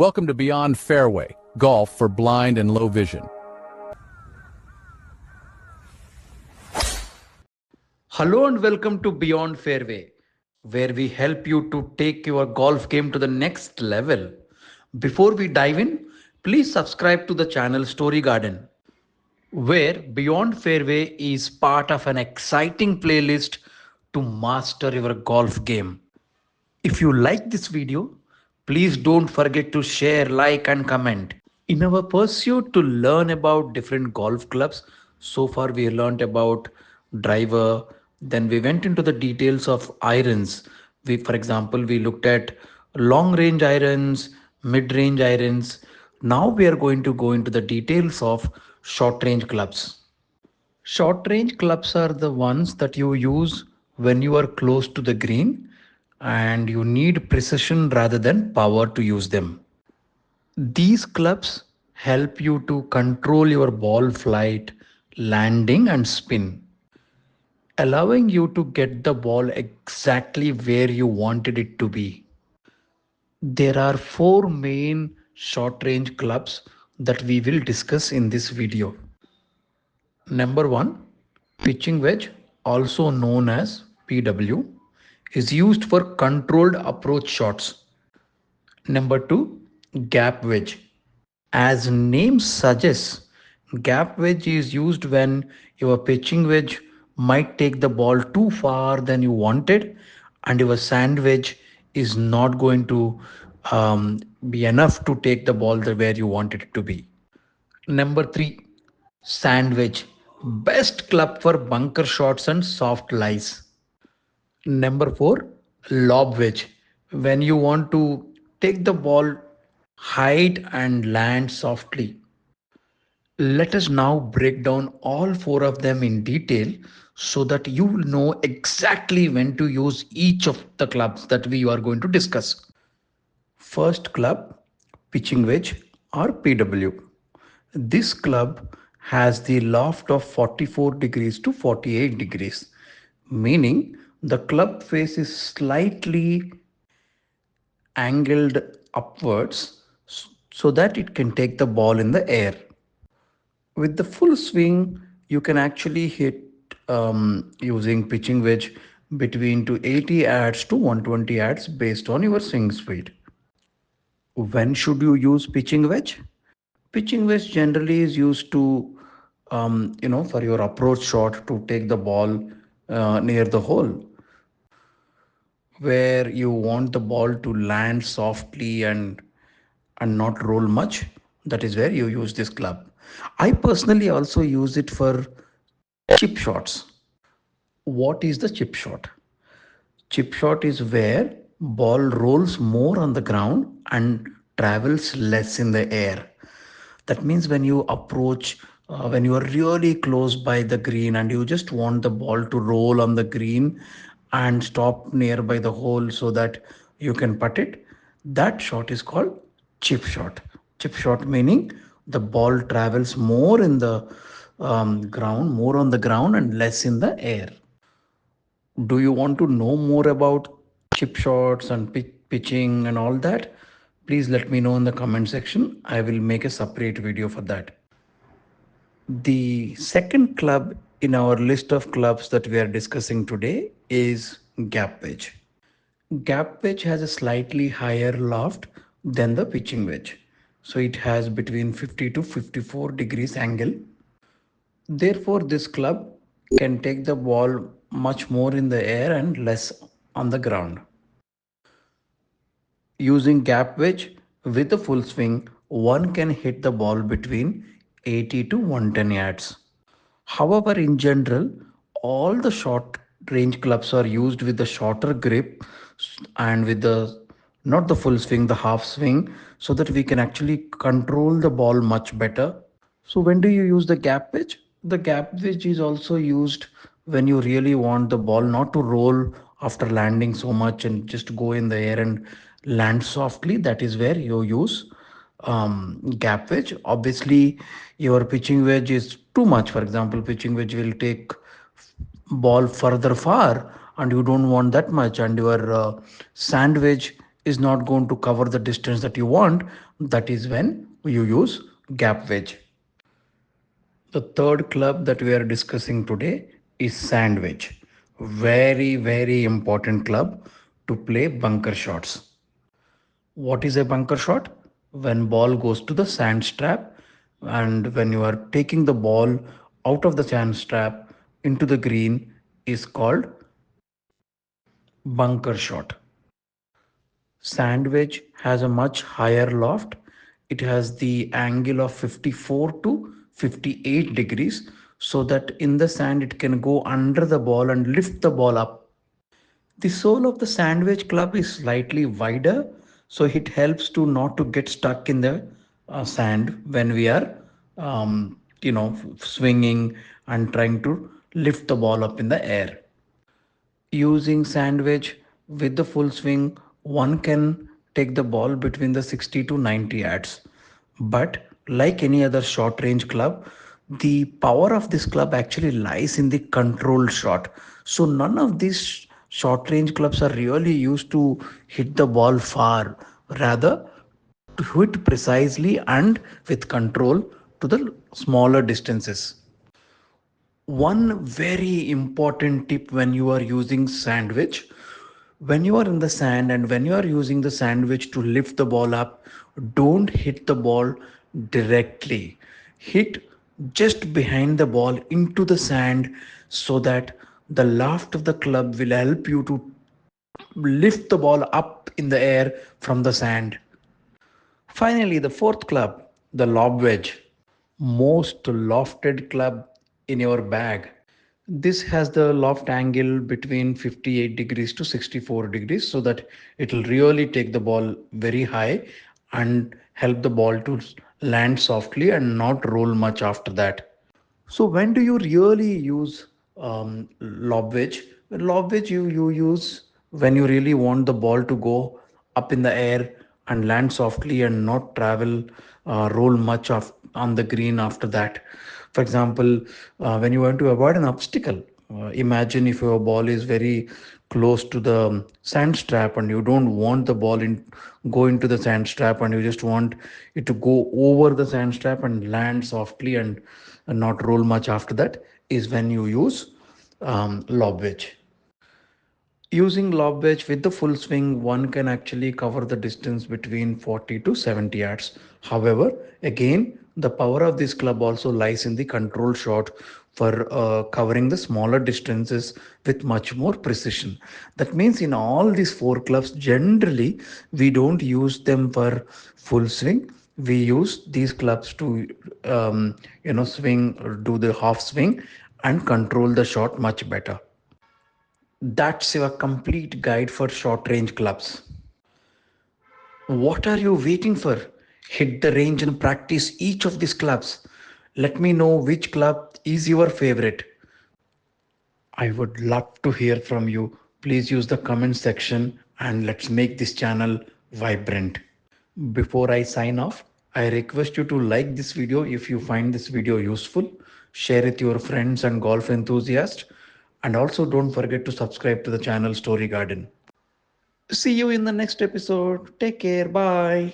Welcome to Beyond Fairway, golf for blind and low vision. Hello and welcome to Beyond Fairway, where we help you to take your golf game to the next level. Before we dive in, please subscribe to the channel Story Garden, where Beyond Fairway is part of an exciting playlist to master your golf game. If you like this video, please don't forget to share, like, and comment. In our pursuit to learn about different golf clubs, so far we learned about driver, then we went into the details of irons. For example, we looked at long range irons, mid range irons. Now we are going to go into the details of short range clubs. Short range clubs are the ones that you use when you are close to the green and you need precision rather than power to use them. These clubs help you to control your ball flight, landing, and spin, allowing you to get the ball exactly where you wanted it to be. There are four main short range clubs that we will discuss in this video. Number one, pitching wedge, also known as PW, is used for controlled approach shots. Number two, gap wedge. As name suggests, gap wedge is used when your pitching wedge might take the ball too far than you wanted, and your sand wedge is not going to be enough to take the ball where you want it to be. Number three, sand wedge. Best club for bunker shots and soft lies. Number four, lob wedge. When you want to take the ball height and land softly. Let us now break down all four of them in detail so that you will know exactly when to use each of the clubs that we are going to discuss. First club, pitching wedge or PW. This club has the loft of 44 degrees to 48 degrees, meaning the club face is slightly angled upwards so that it can take the ball in the air. With the full swing, you can actually hit using pitching wedge between to 80 yards to 120 yards based on your swing speed. When should you use pitching wedge? Pitching wedge generally is used to, for your approach shot to take the ball near the hole, where you want the ball to land softly and not roll much. That is where you use this club. I personally also use it for chip shots. What is the chip shot? Chip shot is where ball rolls more on the ground and travels less in the air. That means when you approach, when you are really close by the green and you just want the ball to roll on the green and stop nearby the hole so that you can putt it, that shot is called chip shot. Chip shot meaning the ball travels more in the ground, more on the ground and less in the air. Do you want to know more about chip shots and pitching and all that? Please let me know in the comment section. I will make a separate video for that. The second club in our list of clubs that we are discussing today is gap wedge. Gap wedge has a slightly higher loft than the pitching wedge. So it has between 50 to 54 degrees angle. Therefore, this club can take the ball much more in the air and less on the ground. Using gap wedge with a full swing, one can hit the ball between 80 to 110 yards. However, in general, all the short range clubs are used with the shorter grip and with the not the full swing, the half swing, so that we can actually control the ball much better. So when do you use the gap wedge? The gap wedge is also used when you really want the ball not to roll after landing so much and just go in the air and land softly. That is where you use gap wedge. Obviously, your pitching wedge is too much. For example, pitching wedge will take ball further far and you don't want that much, and your sand wedge is not going to cover the distance that you want, that is when you use gap wedge. The third club that we are discussing today is Sand Wedge. Very, very important club to play bunker shots. What is a bunker shot? When ball goes to the sand strap and when you are taking the ball out of the sand strap into the green is called bunker shot. Sand wedge has a much higher loft. It has the angle of 54 to 58 degrees so that in the sand it can go under the ball and lift the ball up. The sole of the Sand Wedge club is slightly wider, so it helps to not to get stuck in the sand when we are, swinging and trying to lift the ball up in the air. Using Sand Wedge with the full swing, one can take the ball between the 60 to 90 yards. But like any other short range club, the power of this club actually lies in the controlled shot. So none of these short range clubs are really used to hit the ball far, rather to hit precisely and with control to the smaller distances. One very important tip when you are using sandwich, when you are in the sand and when you are using the sandwich to lift the ball up, don't hit the ball directly. Hit just behind the ball into the sand so that the loft of the club will help you to lift the ball up in the air from the sand. Finally, the fourth club, the lob wedge, most lofted club in your bag. This has the loft angle between 58 degrees to 64 degrees so that it will really take the ball very high and help the ball to land softly and not roll much after that. So when do you really use lob wedge? Lob wedge you use when you really want the ball to go up in the air and land softly and not travel, roll much on the green after that. For example, when you want to avoid an obstacle, imagine if your ball is very close to the sand strap and you don't want the ball in go into the sand strap and you just want it to go over the sand strap and land softly and not roll much after that is when you use lob wedge. Using lob wedge with the full swing, one can actually cover the distance between 40 to 70 yards. However, again, the power of this club also lies in the control shot for covering the smaller distances with much more precision. That means in all these four clubs, generally, we don't use them for full swing. We use these clubs to, swing or do the half swing and control the shot much better. That's your complete guide for short range clubs. What are you waiting for? Hit the range and practice each of these clubs. Let me know which club is your favorite. I would love to hear from you. Please use the comment section and let's make this channel vibrant. Before I sign off, I request you to like this video if you find this video useful, share it with your friends and golf enthusiasts, and also don't forget to subscribe to the channel Story Garden. See you in the next episode. Take care. Bye.